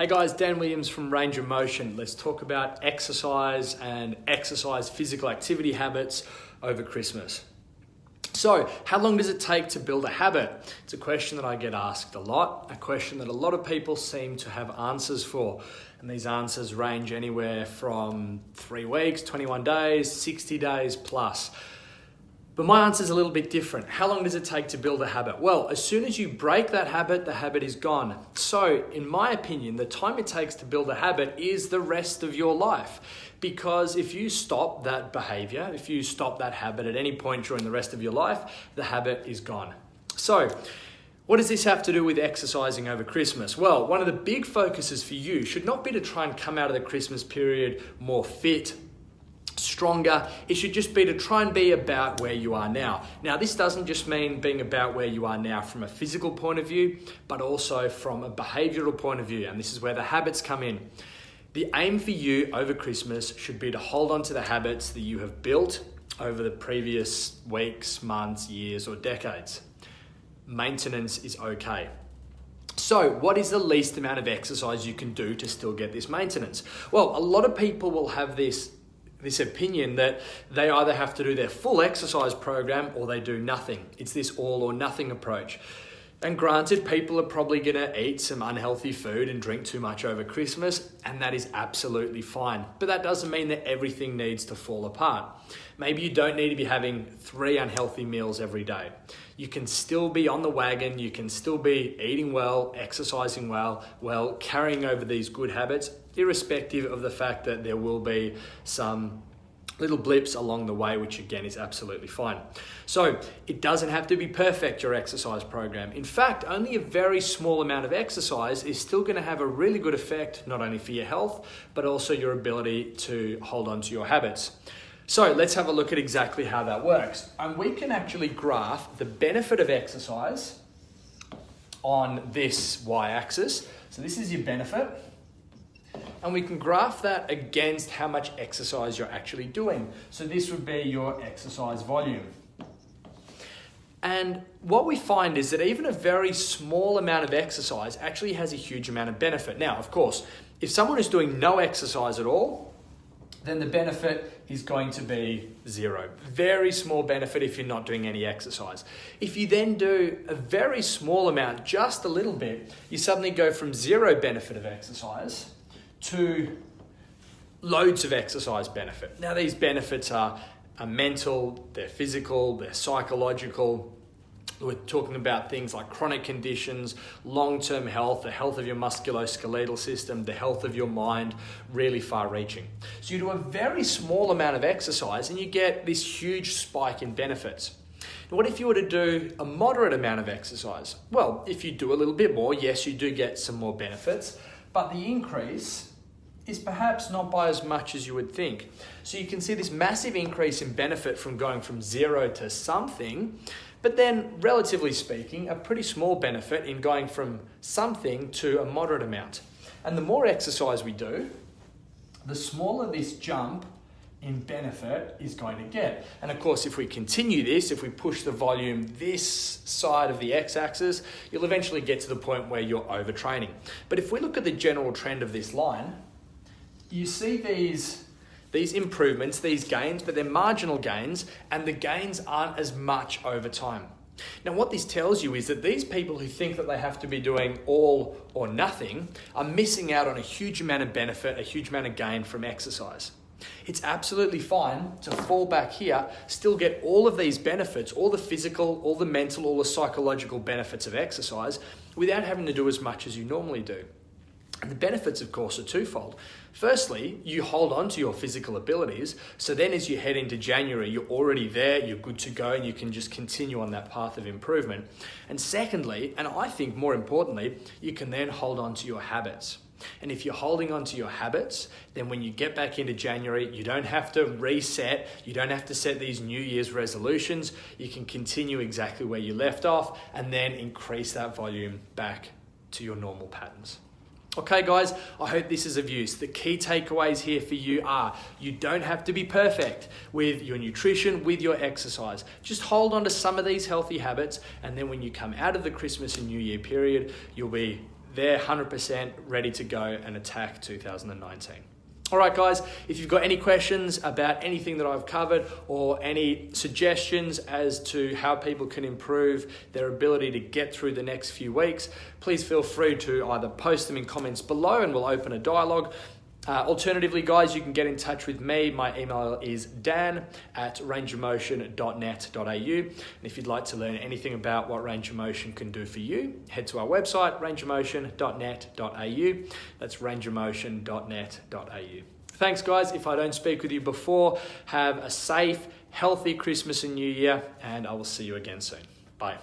Hey guys, Dan Williams from Range of Motion. Let's talk about exercise and exercise physical activity habits over Christmas. So, how long does it take to build a habit? It's a question that I get asked a lot, a question that a lot of people seem to have answers for. And these answers range anywhere from 3 weeks, 21 days, 60 days plus. But my answer is a little bit different. How long does it take to build a habit? Well, as soon as you break that habit, the habit is gone. So, in my opinion, the time it takes to build a habit is the rest of your life. Because if you stop that behavior, if you stop that habit at any point during the rest of your life, the habit is gone. So, what does this have to do with exercising over Christmas? Well, one of the big focuses for you should not be to try and come out of the Christmas period more fit, stronger. It should just be to try and be about where you are now. Now, this doesn't just mean being about where you are now from a physical point of view, but also from a behavioral point of view. And this is where the habits come in. The aim for you over Christmas should be to hold on to the habits that you have built over the previous weeks, months, years, or decades. Maintenance is okay. So, what is the least amount of exercise you can do to still get this maintenance? Well, a lot of people will have this opinion that they either have to do their full exercise program or they do nothing. It's this all or nothing approach. And granted, people are probably going to eat some unhealthy food and drink too much over Christmas, and that is absolutely fine. But that doesn't mean that everything needs to fall apart. Maybe you don't need to be having 3 unhealthy meals every day. You can still be on the wagon, you can still be eating well, exercising well, carrying over these good habits, irrespective of the fact that there will be some little blips along the way, which again is absolutely fine. So it doesn't have to be perfect, your exercise program. In fact, only a very small amount of exercise is still going to have a really good effect, not only for your health, but also your ability to hold on to your habits. So let's have a look at exactly how that works. And we can actually graph the benefit of exercise on this y-axis. So this is your benefit. And we can graph that against how much exercise you're actually doing. So this would be your exercise volume. And what we find is that even a very small amount of exercise actually has a huge amount of benefit. Now, of course, if someone is doing no exercise at all, then the benefit is going to be 0. Very small benefit if you're not doing any exercise. If you then do a very small amount, just a little bit, you suddenly go from 0 benefit of exercise to loads of exercise benefit. Now, these benefits are mental, they're physical, they're psychological. We're talking about things like chronic conditions, long-term health, the health of your musculoskeletal system, the health of your mind, really far-reaching. So you do a very small amount of exercise and you get this huge spike in benefits. Now, what if you were to do a moderate amount of exercise? Well, if you do a little bit more, yes, you do get some more benefits, but the increase is perhaps not by as much as you would think. So you can see this massive increase in benefit from going from 0 to something, but then, relatively speaking, a pretty small benefit in going from something to a moderate amount. And the more exercise we do, the smaller this jump in benefit is going to get. And of course, if we continue this, if we push the volume this side of the x-axis, you'll eventually get to the point where you're overtraining. But if we look at the general trend of this line, you see these improvements, these gains, but they're marginal gains, and the gains aren't as much over time. Now, what this tells you is that these people who think that they have to be doing all or nothing are missing out on a huge amount of benefit, a huge amount of gain from exercise. It's absolutely fine to fall back here, still get all of these benefits, all the physical, all the mental, all the psychological benefits of exercise without having to do as much as you normally do. And the benefits, of course, are twofold. Firstly, you hold on to your physical abilities, so then as you head into January, you're already there, you're good to go, and you can just continue on that path of improvement. And secondly, and I think more importantly, you can then hold on to your habits. And if you're holding on to your habits, then when you get back into January, you don't have to reset, you don't have to set these New Year's resolutions, you can continue exactly where you left off and then increase that volume back to your normal patterns. Okay guys, I hope this is of use. The key takeaways here for you are you don't have to be perfect with your nutrition, with your exercise. Just hold on to some of these healthy habits, and then when you come out of the Christmas and New Year period, you'll be they're 100% ready to go and attack 2019. All right, guys, if you've got any questions about anything that I've covered or any suggestions as to how people can improve their ability to get through the next few weeks, please feel free to either post them in comments below and we'll open a dialogue. Alternatively, guys, you can get in touch with me. My email is dan@rangeofmotion.net.au. And if you'd like to learn anything about what Range of Motion can do for you, head to our website, rangeofmotion.net.au. That's rangeofmotion.net.au. Thanks, guys. If I don't speak with you before, have a safe, healthy Christmas and New Year, and I will see you again soon. Bye.